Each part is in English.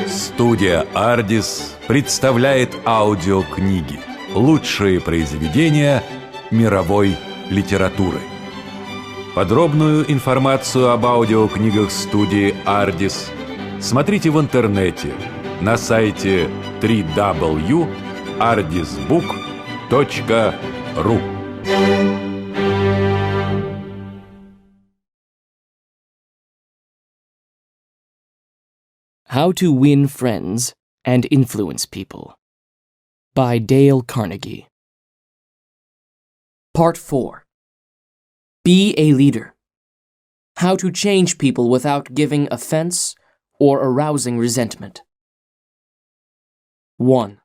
Студия «Ардис» представляет аудиокниги. Лучшие произведения мировой литературы. Подробную информацию об аудиокнигах студии «Ардис» смотрите в интернете на сайте www.ardisbook.ru. How to Win Friends and Influence People by Dale Carnegie. Part 4. Be a leader. How to change people without giving offense or arousing resentment. 1.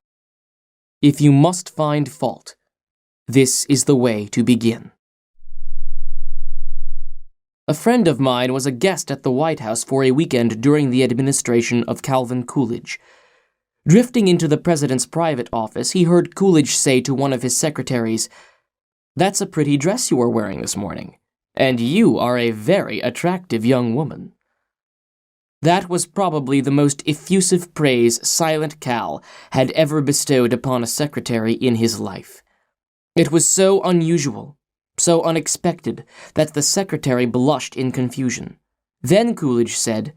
If you must find fault, this is the way to begin. A friend of mine was a guest at the White House for a weekend during the administration of Calvin Coolidge. Drifting into the president's private office, he heard Coolidge say to one of his secretaries, "That's a pretty dress you are wearing this morning, and you are a very attractive young woman." That was probably the most effusive praise Silent Cal had ever bestowed upon a secretary in his life. It was so unusual, so unexpected, that the secretary blushed in confusion. Then Coolidge said,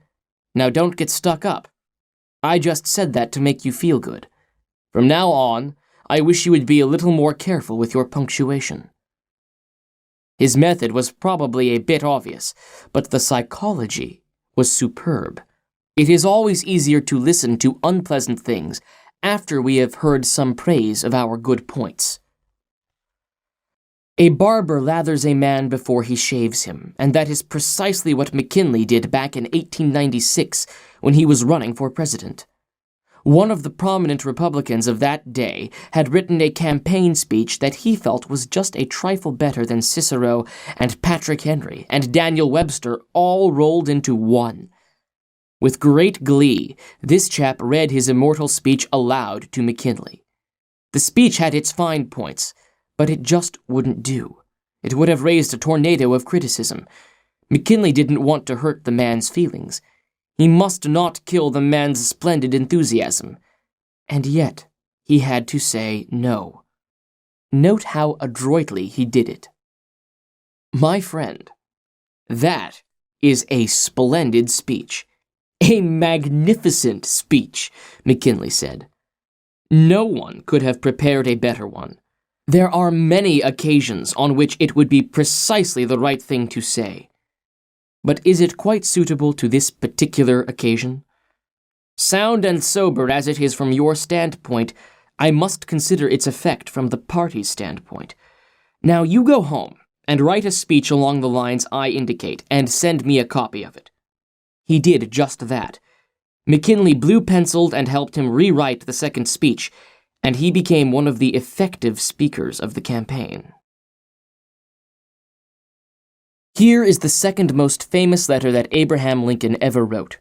"Now don't get stuck up. I just said that to make you feel good. From now on, I wish you would be a little more careful with your punctuation." His method was probably a bit obvious, but the psychology was superb. It is always easier to listen to unpleasant things after we have heard some praise of our good points. A barber lathers a man before he shaves him, and that is precisely what McKinley did back in 1896 when he was running for president. One of the prominent Republicans of that day had written a campaign speech that he felt was just a trifle better than Cicero and Patrick Henry and Daniel Webster all rolled into one. With great glee, this chap read his immortal speech aloud to McKinley. The speech had its fine points, but it just wouldn't do. It would have raised a tornado of criticism. McKinley didn't want to hurt the man's feelings. He must not kill the man's splendid enthusiasm. And yet, he had to say no. Note how adroitly he did it. "My friend, that is a splendid speech. A magnificent speech," McKinley said. "No one could have prepared a better one. There are many occasions on which it would be precisely the right thing to say. But is it quite suitable to this particular occasion? Sound and sober as it is from your standpoint, I must consider its effect from the party's standpoint. Now you go home and write a speech along the lines I indicate and send me a copy of it." He did just that. McKinley blue-penciled and helped him rewrite the second speech, and he became one of the effective speakers of the campaign. Here is the second most famous letter that Abraham Lincoln ever wrote.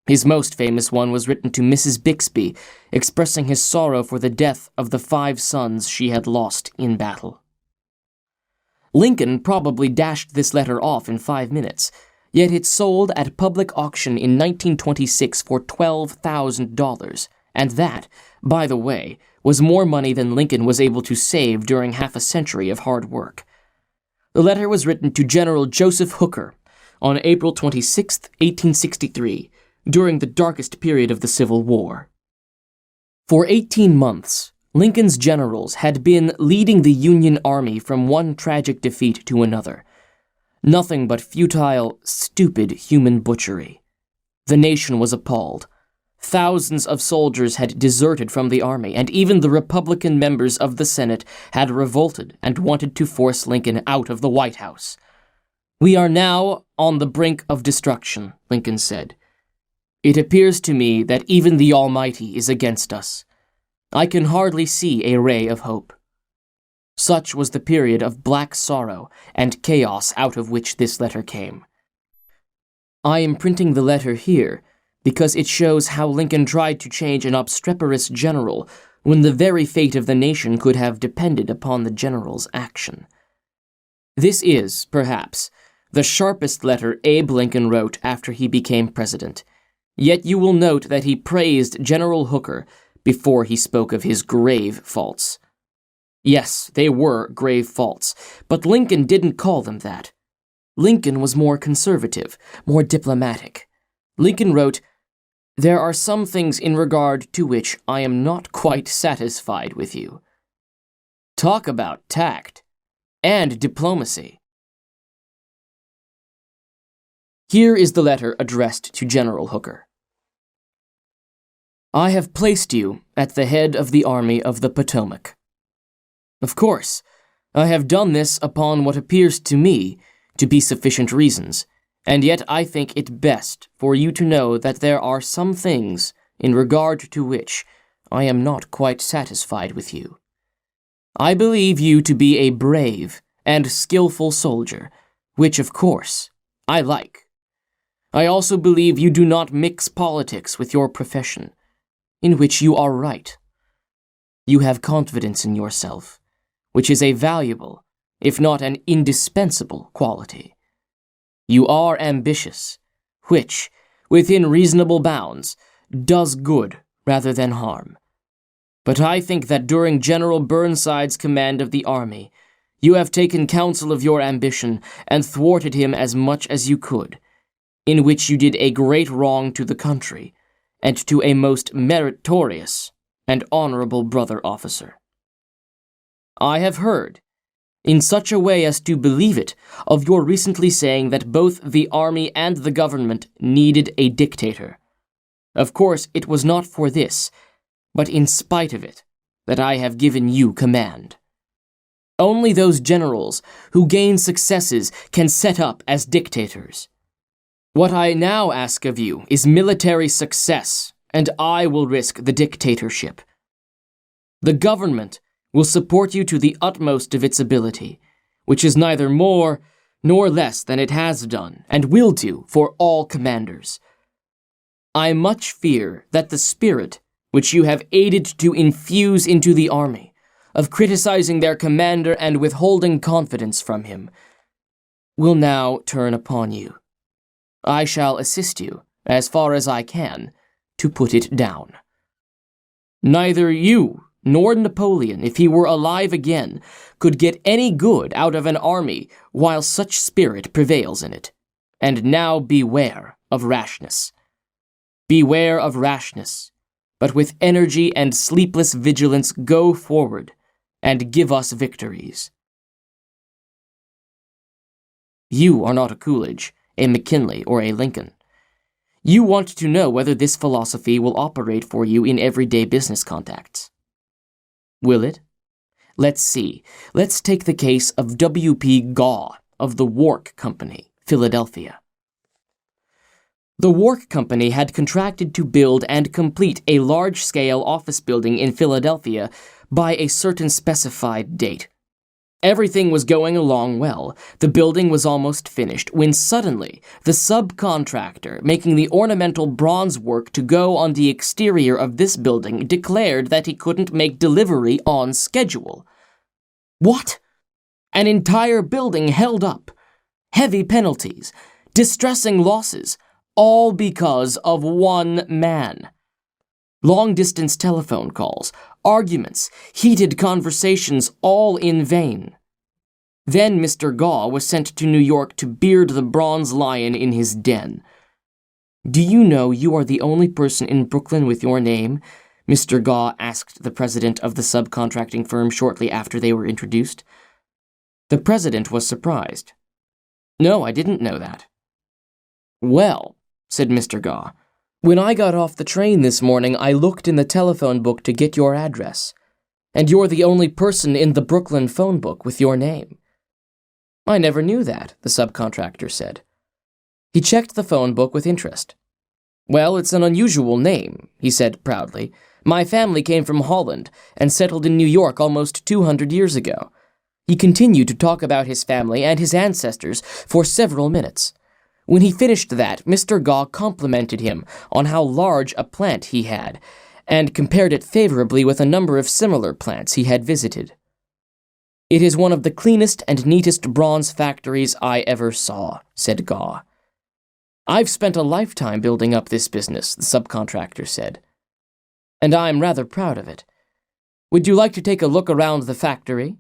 His most famous one was written to Mrs. Bixby, expressing his sorrow for the death of the 5 sons she had lost in battle. Lincoln probably dashed this letter off in 5 minutes, yet it sold at public auction in 1926 for $12,000, and that, by the way, was more money than Lincoln was able to save during half a century of hard work. The letter was written to General Joseph Hooker on April 26, 1863, during the darkest period of the Civil War. For 18 months, Lincoln's generals had been leading the Union Army from one tragic defeat to another. Nothing but futile, stupid human butchery. The nation was appalled. Thousands of soldiers had deserted from the army, and even the Republican members of the Senate had revolted and wanted to force Lincoln out of the White House. "We are now on the brink of destruction," Lincoln said. "It appears to me that even the Almighty is against us. I can hardly see a ray of hope." Such was the period of black sorrow and chaos out of which this letter came. I am printing the letter here because it shows how Lincoln tried to change an obstreperous general when the very fate of the nation could have depended upon the general's action. This is, perhaps, the sharpest letter Abe Lincoln wrote after he became president. Yet you will note that he praised General Hooker before he spoke of his grave faults. Yes, they were grave faults, but Lincoln didn't call them that. Lincoln was more conservative, more diplomatic. Lincoln wrote, "There are some things in regard to which I am not quite satisfied with you." Talk about tact and diplomacy. Here is the letter addressed to General Hooker. I have placed you at the head of the Army of the Potomac. Of course, I have done this upon what appears to me to be sufficient reasons, and yet I think it best for you to know that there are some things in regard to which I am not quite satisfied with you. I believe you to be a brave and skillful soldier, which, of course, I like. I also believe you do not mix politics with your profession, in which you are right. You have confidence in yourself, which is a valuable, if not an indispensable, quality. You are ambitious, which, within reasonable bounds, does good rather than harm. But I think that during General Burnside's command of the army, you have taken counsel of your ambition and thwarted him as much as you could, in which you did a great wrong to the country, and to a most meritorious and honorable brother officer. I have heard, in such a way as to believe it, of your recently saying that both the army and the government needed a dictator. Of course, it was not for this, but in spite of it, that I have given you command. Only those generals who gain successes can set up as dictators. What I now ask of you is military success, and I will risk the dictatorship. The government will support you to the utmost of its ability, which is neither more nor less than it has done and will do for all commanders. I much fear that the spirit which you have aided to infuse into the army, of criticizing their commander and withholding confidence from him, will now turn upon you. I shall assist you, as far as I can, to put it down. Neither you nor Napoleon, if he were alive again, could get any good out of an army while such spirit prevails in it. And now beware of rashness. Beware of rashness, but with energy and sleepless vigilance go forward and give us victories. You are not a Coolidge, a McKinley, or a Lincoln. You want to know whether this philosophy will operate for you in everyday business contacts. Will it? Let's see. Let's take the case of W.P. Gaw of the Wark Company, Philadelphia. The Wark Company had contracted to build and complete a large-scale office building in Philadelphia by a certain specified date. Everything was going along well. The building was almost finished when suddenly the subcontractor making the ornamental bronze work to go on the exterior of this building declared that he couldn't make delivery on schedule. What? An entire building held up. Heavy penalties, distressing losses, all because of one man. Long-distance telephone calls, arguments, heated conversations, all in vain. Then Mr. Gaw was sent to New York to beard the bronze lion in his den. Do you know you are the only person in Brooklyn with your name? Mr. Gaw asked the president of the subcontracting firm shortly after they were introduced. The president was surprised. No, I didn't know that. Well, said Mr. Gaw, when I got off the train this morning, I looked in the telephone book to get your address, and you're the only person in the Brooklyn phone book with your name. I never knew that, the subcontractor said. He checked the phone book with interest. Well, it's an unusual name, he said proudly. My family came from Holland and settled in New York almost 200 years ago. He continued to talk about his family and his ancestors for several minutes. When he finished that, Mr. Gaw complimented him on how large a plant he had, and compared it favorably with a number of similar plants he had visited. "It is one of the cleanest and neatest bronze factories I ever saw," said Gaw. "I've spent a lifetime building up this business," the subcontractor said, "and I'm rather proud of it. Would you like to take a look around the factory?"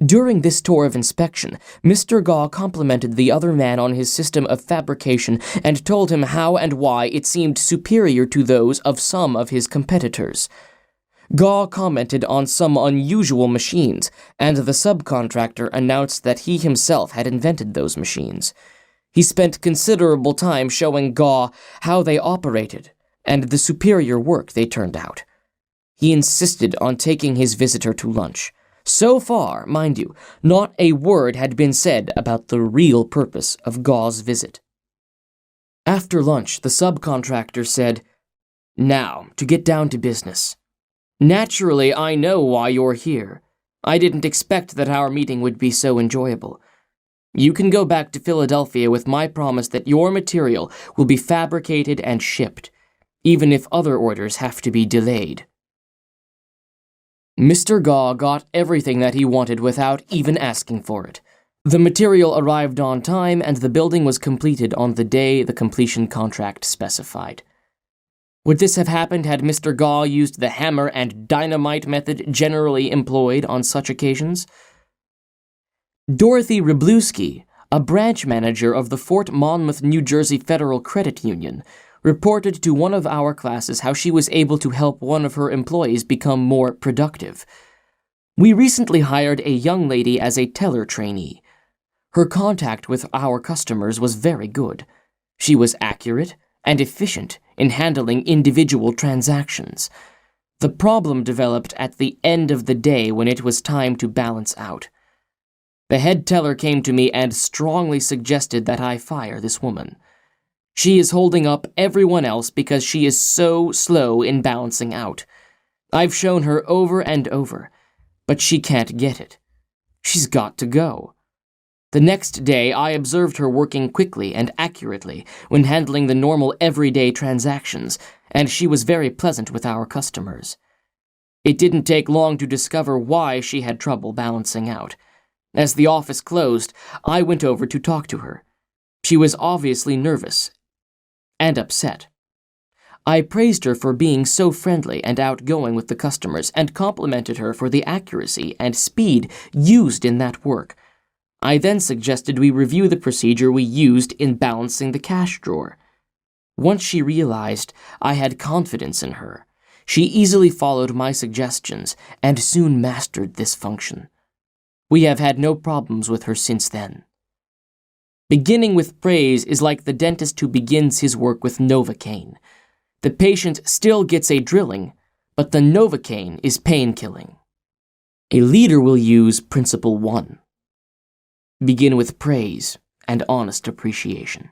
During this tour of inspection, Mr. Gaw complimented the other man on his system of fabrication and told him how and why it seemed superior to those of some of his competitors. Gaw commented on some unusual machines, and the subcontractor announced that he himself had invented those machines. He spent considerable time showing Gaw how they operated and the superior work they turned out. He insisted on taking his visitor to lunch. So far, mind you, not a word had been said about the real purpose of Gaw's visit. After lunch, the subcontractor said, "Now, to get down to business. Naturally, I know why you're here. I didn't expect that our meeting would be so enjoyable. You can go back to Philadelphia with my promise that your material will be fabricated and shipped, even if other orders have to be delayed." Mr. Gaw got everything that he wanted without even asking for it. The material arrived on time, and the building was completed on the day the completion contract specified. Would this have happened had Mr. Gaw used the hammer and dynamite method generally employed on such occasions? Dorothy Wroblewski, a branch manager of the Fort Monmouth, New Jersey Federal Credit Union, reported to one of our classes how she was able to help one of her employees become more productive. "We recently hired a young lady as a teller trainee. Her contact with our customers was very good. She was accurate and efficient in handling individual transactions. The problem developed at the end of the day when it was time to balance out. The head teller came to me and strongly suggested that I fire this woman. She is holding up everyone else because she is so slow in balancing out. I've shown her over and over, but she can't get it. She's got to go." The next day, I observed her working quickly and accurately when handling the normal everyday transactions, and she was very pleasant with our customers. It didn't take long to discover why she had trouble balancing out. As the office closed, I went over to talk to her. She was obviously nervous and upset. I praised her for being so friendly and outgoing with the customers and complimented her for the accuracy and speed used in that work. I then suggested we review the procedure we used in balancing the cash drawer. Once she realized I had confidence in her, she easily followed my suggestions and soon mastered this function. We have had no problems with her since then. Beginning with praise is like the dentist who begins his work with Novocaine. The patient still gets a drilling, but the Novocaine is pain-killing. A leader will use Principle 1. Begin with praise and honest appreciation.